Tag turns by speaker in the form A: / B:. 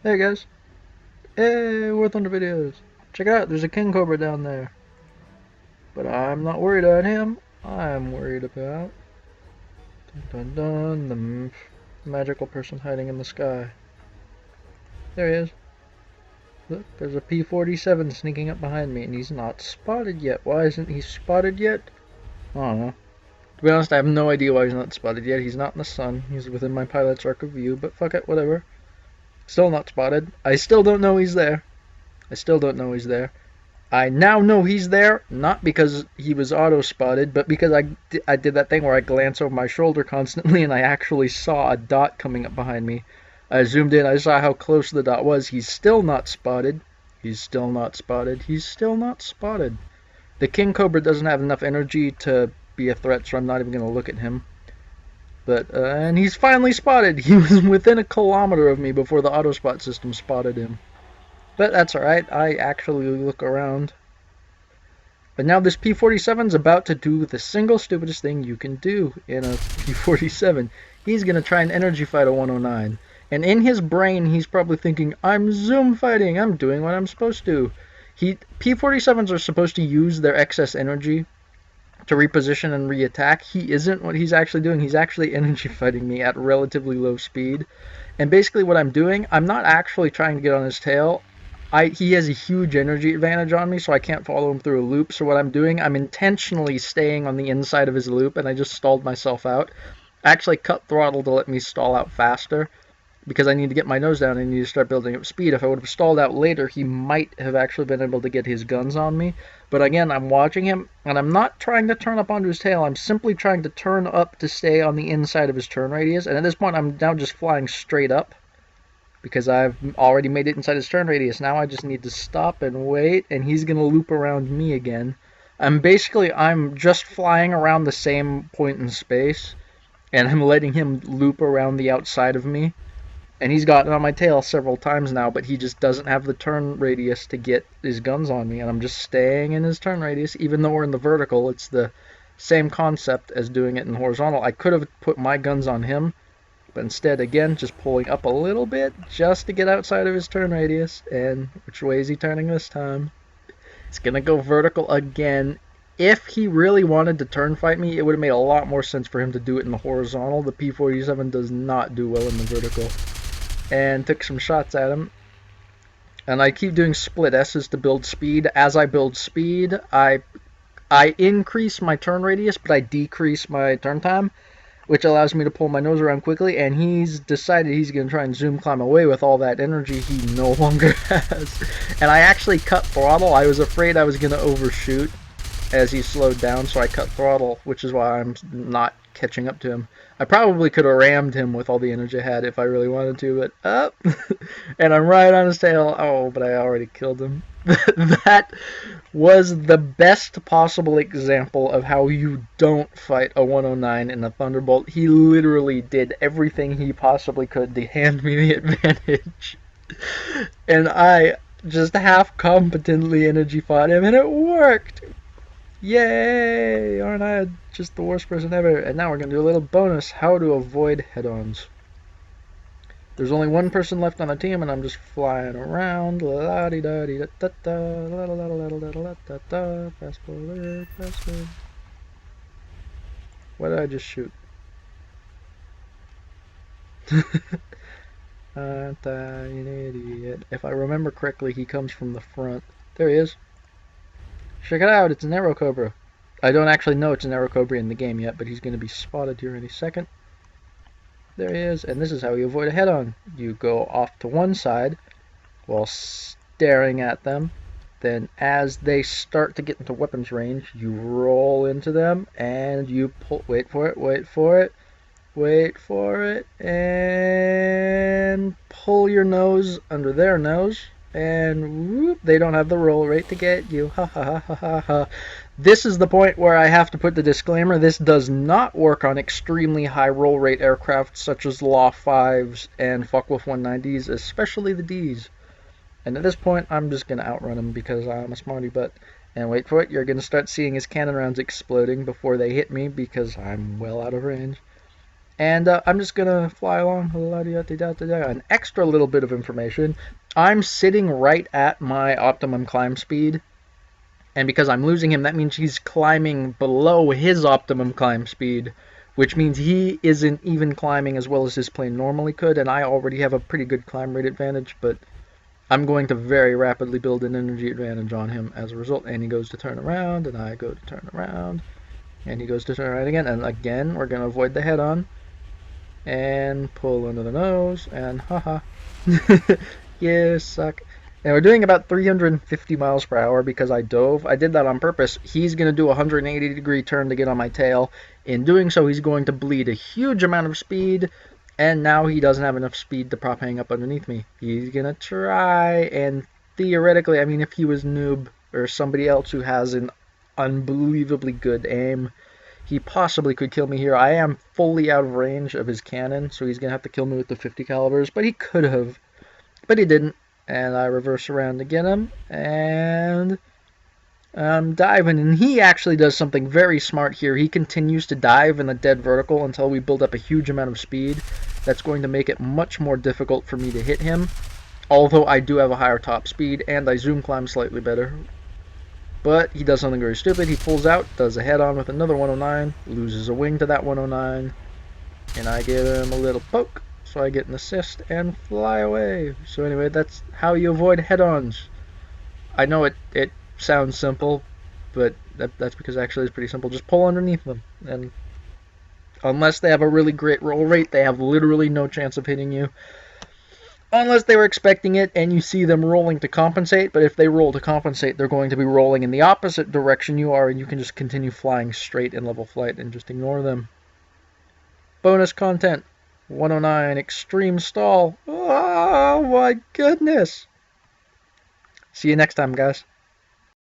A: Hey guys, hey, War Thunder videos. Check it out, there's a king cobra down there. But I'm not worried about him. I'm worried about dun, dun, dun, the magical person hiding in the sky. There he is. Look, there's a P-47 sneaking up behind me, and he's not spotted yet. Why isn't he spotted yet? I don't know. To be honest, I have no idea why he's not spotted yet. He's not in the sun. He's within my pilot's arc of view, but fuck it, whatever. Still not spotted. I still don't know he's there. I still don't know he's there. I now know he's there, not because he was auto-spotted, but because I did that thing where I glance over my shoulder constantly and I actually saw a dot coming up behind me. I zoomed in, I saw how close the dot was. He's still not spotted. He's still not spotted. He's still not spotted. The King Cobra doesn't have enough energy to be a threat, so I'm not even going to look at him. But, and he's finally spotted. He was within a kilometer of me before the auto-spot system spotted him. But that's alright, I actually look around. But now this P-47's about to do the single stupidest thing you can do in a P-47. He's going to try and energy fight a 109. And in his brain, he's probably thinking, I'm zoom fighting, I'm doing what I'm supposed to. P-47s are supposed to use their excess energy to reposition and re-attack. He isn't. What he's actually doing, he's actually energy fighting me at relatively low speed. And basically what I'm doing, I'm not actually trying to get on his tail. He has a huge energy advantage on me, so I can't follow him through a loop. So what I'm doing, I'm intentionally staying on the inside of his loop, and I just stalled myself out. I actually cut throttle to let me stall out faster, because I need to get my nose down and I need to start building up speed. If I would have stalled out later, he might have actually been able to get his guns on me. But again, I'm watching him, and I'm not trying to turn up onto his tail. I'm simply trying to turn up to stay on the inside of his turn radius. And at this point, I'm now just flying straight up, because I've already made it inside his turn radius. Now I just need to stop and wait, and he's going to loop around me again. I'm just flying around the same point in space, and I'm letting him loop around the outside of me. And he's gotten on my tail several times now, but he just doesn't have the turn radius to get his guns on me, and I'm just staying in his turn radius. Even though we're in the vertical, it's the same concept as doing it in horizontal. I could have put my guns on him, but instead, again, just pulling up a little bit just to get outside of his turn radius. And which way is he turning this time? He's going to go vertical again. If he really wanted to turn fight me, it would have made a lot more sense for him to do it in the horizontal. The P-47 does not do well in the vertical. And took some shots at him. And I keep doing split S's to build speed. As I build speed, I increase my turn radius, but I decrease my turn time, which allows me to pull my nose around quickly, and he's decided he's going to try and zoom climb away with all that energy he no longer has. And I actually cut throttle. I was afraid I was going to overshoot as he slowed down, so I cut throttle, which is why I'm not catching up to him. I probably could have rammed him with all the energy I had if I really wanted to, but up, and I'm right on his tail. Oh, but I already killed him. That was the best possible example of how you don't fight a 109 in a Thunderbolt. He literally did everything he possibly could to hand me the advantage. And I just half competently energy fought him, and it worked. Yay! Aren't I just the worst person ever? And now we're going to do a little bonus, how to avoid head-ons. There's only one person left on the team, and I'm just flying around. La-di-da-di-da-da-da, la-la-la-la-la-la-la-la-la, fast forward, fast forward. What did I just shoot? Aren't I an idiot? If I remember correctly, he comes from the front. There he is. Check it out, it's an Arrow Cobra. I don't actually know it's an Arrow Cobra in the game yet, but he's going to be spotted here any second. There he is, and this is how you avoid a head-on. You go off to one side while staring at them. Then as they start to get into weapons range, you roll into them, and you pull, wait for it, and pull your nose under their nose, and whoop, they don't have the roll rate to get you. Ha ha ha ha ha ha. This is the point where I have to put the disclaimer. This does not work on extremely high roll rate aircraft such as Law 5s and Focke-Wulf 190s, especially the Ds. And at this point, I'm just going to outrun him because I'm a smarty butt. And wait for it, you're going to start seeing his cannon rounds exploding before they hit me because I'm well out of range. And I'm just gonna fly along. An extra little bit of information. I'm sitting right at my optimum climb speed. And because I'm losing him, that means he's climbing below his optimum climb speed, which means he isn't even climbing as well as his plane normally could, and I already have a pretty good climb rate advantage, but I'm going to very rapidly build an energy advantage on him as a result. And he goes to turn around, and I go to turn around, and he goes to turn around again, and again, we're going to avoid the head-on, and pull under the nose, and haha. Yeah, suck. And we're doing about 350 miles per hour because I dove. I did that on purpose. He's going to do a 180-degree turn to get on my tail. In doing so, he's going to bleed a huge amount of speed, and now he doesn't have enough speed to prop hang up underneath me. He's going to try, and theoretically, I mean, if he was noob or somebody else who has an unbelievably good aim, he possibly could kill me here. I am fully out of range of his cannon, so he's going to have to kill me with the 50 calibers, but he could have. But he didn't. And I reverse around to get him, and I'm diving, and he actually does something very smart here. He continues to dive in a dead vertical until we build up a huge amount of speed. That's going to make it much more difficult for me to hit him, although I do have a higher top speed, and I zoom climb slightly better. But he does something very stupid. He pulls out, does a head-on with another 109, loses a wing to that 109, and I give him a little poke. So I get an assist and fly away. So anyway, that's how you avoid head-ons. I know it sounds simple, but that's because actually it's pretty simple. Just pull underneath them, and unless they have a really great roll rate, they have literally no chance of hitting you. Unless they were expecting it and you see them rolling to compensate, but if they roll to compensate, they're going to be rolling in the opposite direction you are, and you can just continue flying straight in level flight and just ignore them. Bonus content. 109 extreme stall. Oh my goodness. See you next time, guys.